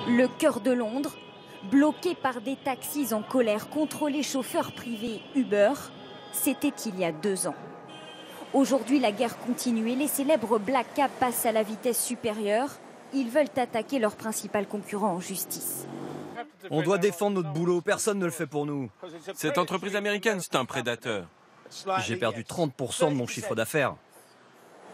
Le cœur de Londres, bloqué par des taxis en colère contre les chauffeurs privés Uber, c'était il y a 2 ans. Aujourd'hui, la guerre continue et les célèbres Black Cab passent à la vitesse supérieure. Ils veulent attaquer leur principal concurrent en justice. On doit défendre notre boulot, personne ne le fait pour nous. Cette entreprise américaine, c'est un prédateur. J'ai perdu 30% de mon chiffre d'affaires.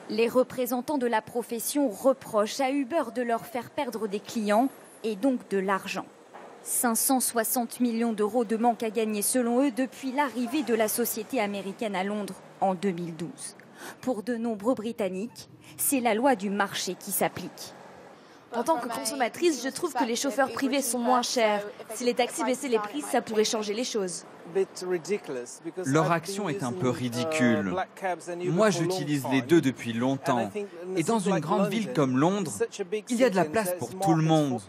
Les représentants de la profession reprochent à Uber de leur faire perdre des clients et donc de l'argent. 560 millions d'euros de manque à gagner selon eux depuis l'arrivée de la société américaine à Londres en 2012. Pour de nombreux Britanniques, c'est la loi du marché qui s'applique. En tant que consommatrice, je trouve que les chauffeurs privés sont moins chers. Si les taxis baissaient les prix, ça pourrait changer les choses. Leur action est un peu ridicule. Moi, j'utilise les deux depuis longtemps. Et dans une grande ville comme Londres, il y a de la place pour tout le monde.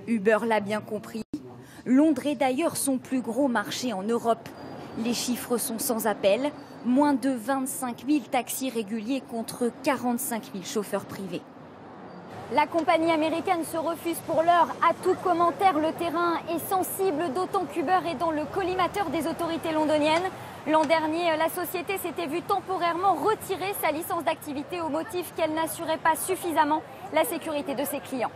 Uber l'a bien compris. Londres est d'ailleurs son plus gros marché en Europe. Les chiffres sont sans appel. Moins de 25 000 taxis réguliers contre 45 000 chauffeurs privés. La compagnie américaine se refuse pour l'heure à tout commentaire. Le terrain est sensible, d'autant qu'Uber est dans le collimateur des autorités londoniennes. L'an dernier, la société s'était vue temporairement retirer sa licence d'activité au motif qu'elle n'assurait pas suffisamment la sécurité de ses clients.